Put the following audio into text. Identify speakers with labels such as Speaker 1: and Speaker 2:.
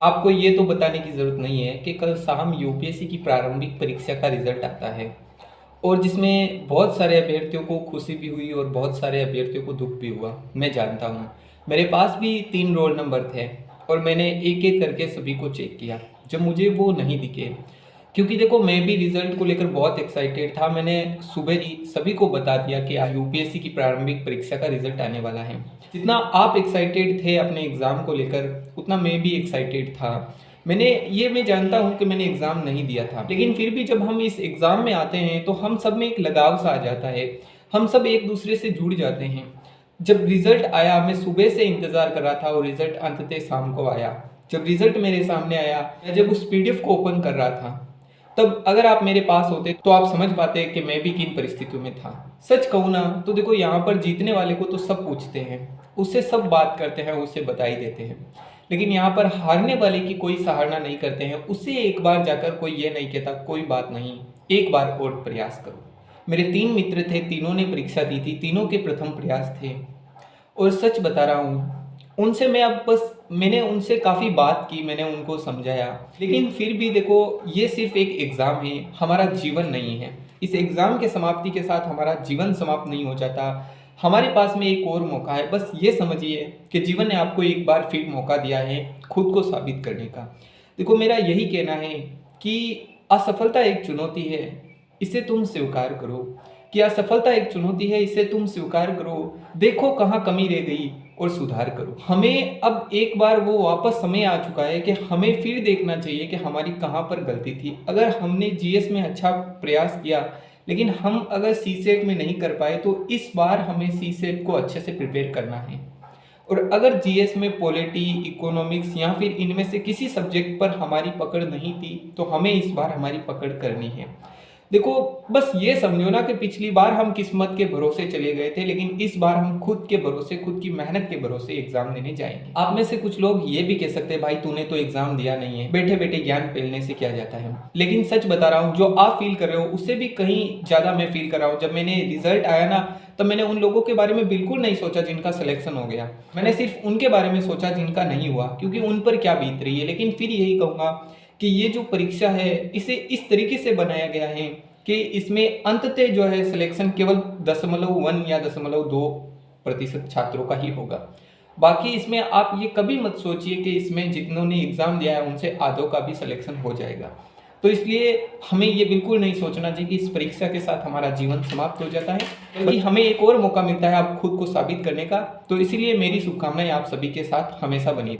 Speaker 1: आपको ये तो बताने की ज़रूरत नहीं है कि कल शाम यूपीएससी की प्रारंभिक परीक्षा का रिज़ल्ट आता है और जिसमें बहुत सारे अभ्यर्थियों को खुशी भी हुई और बहुत सारे अभ्यर्थियों को दुःख भी हुआ। मैं जानता हूँ। मेरे पास भी 3 रोल नंबर थे और मैंने एक-एक करके सभी को चेक किया। जब मुझे वो नहीं दिखे, क्योंकि देखो मैं भी रिज़ल्ट को लेकर बहुत एक्साइटेड था। मैंने सुबह ही सभी को बता दिया कि आज यूपीएससी की प्रारंभिक परीक्षा का रिज़ल्ट आने वाला है। जितना आप एक्साइटेड थे अपने एग्ज़ाम को लेकर, उतना मैं भी एक्साइटेड था। मैं जानता हूँ कि मैंने एग्ज़ाम नहीं दिया था, लेकिन फिर भी जब हम इस एग्ज़ाम में आते हैं तो हम सब में एक लगाव सा आ जाता है। हम सब एक दूसरे से जुड़ जाते हैं। जब रिज़ल्ट आया, मैं सुबह से इंतज़ार कर रहा था और रिज़ल्ट अंततः शाम को आया। जब रिज़ल्ट मेरे सामने आया, मैं जब उस पीडीएफ को ओपन कर रहा था, तब अगर आप मेरे पास होते तो आप समझ पाते कि मैं भी किन परिस्थितियों में था। सच कहूँ ना तो देखो, यहाँ पर जीतने वाले को तो सब पूछते हैं, उससे सब बात करते हैं, उसे बधाई देते हैं। लेकिन यहाँ पर हारने वाले की कोई सराहना नहीं करते हैं। उससे एक बार जाकर कोई ये नहीं कहता कोई बात नहीं, एक बार और प्रयास करो। मेरे 3 मित्र थे, तीनों ने परीक्षा दी थी, तीनों के प्रथम प्रयास थे। और सच बता रहा हूँ, उनसे मैं अब बस मैंने उनसे काफ़ी बात की, मैंने उनको समझाया। लेकिन फिर भी देखो, ये सिर्फ़ एक एग्ज़ाम है, हमारा जीवन नहीं है। इस एग्ज़ाम के समाप्ति के साथ हमारा जीवन समाप्त नहीं हो जाता। हमारे पास में एक और मौका है। बस ये समझिए कि जीवन ने आपको एक बार फिर मौका दिया है खुद को साबित करने का। देखो, मेरा यही कहना है कि असफलता एक चुनौती है, इसे तुम स्वीकार करो। कि असफलता एक चुनौती है, इसे तुम स्वीकार करो। देखो कहाँ कमी रह गई और सुधार करो। हमें अब एक बार वो वापस समय आ चुका है कि हमें फिर देखना चाहिए कि हमारी कहाँ पर गलती थी। अगर हमने जीएस में अच्छा प्रयास किया, लेकिन हम अगर सीसेट में नहीं कर पाए, तो इस बार हमें सीसेट को अच्छे से प्रिपेयर करना है। और अगर जीएस में पॉलिटी, इकोनॉमिक्स या फिर इनमें से किसी सब्जेक्ट पर हमारी पकड़ नहीं थी, तो हमें इस बार हमारी पकड़ करनी है। देखो, बस ये समझो ना कि पिछली बार हम किस्मत के भरोसे चले गए थे, लेकिन इस बार हम खुद के भरोसे, खुद की मेहनत के भरोसे एग्जाम देने जाएंगे। आप में से कुछ लोग ये भी कह सकते हैं, भाई तूने तो एग्जाम दिया नहीं है, बैठे बैठे ज्ञान फैलने से क्या जाता है। लेकिन सच बता रहा हूँ, जो आप फील कर रहे हो उससे भी कहीं ज्यादा मैं फील कर रहा हूँ। जब मैंने रिजल्ट आया ना, तब मैंने उन लोगों के बारे में बिल्कुल नहीं सोचा जिनका सिलेक्शन हो गया। मैंने सिर्फ उनके बारे में सोचा जिनका नहीं हुआ, क्योंकि उन पर क्या बीत रही है। लेकिन फिर यही कहूँगा कि ये जो परीक्षा है, इसे इस तरीके से बनाया गया है कि इसमें अंततः जो है सिलेक्शन केवल 0.1 या 0.2% छात्रों का ही होगा। बाकी इसमें आप ये कभी मत सोचिए कि इसमें जिन्होंने एग्ज़ाम दिया है उनसे आधों का भी सिलेक्शन हो जाएगा। तो इसलिए हमें ये बिल्कुल नहीं सोचना चाहिए कि इस परीक्षा के साथ हमारा जीवन समाप्त हो जाता है, बल्कि हमें एक और मौका मिलता है आप खुद को साबित करने का। तो इसीलिए मेरी शुभकामनाएं आप सभी के साथ हमेशा बनी।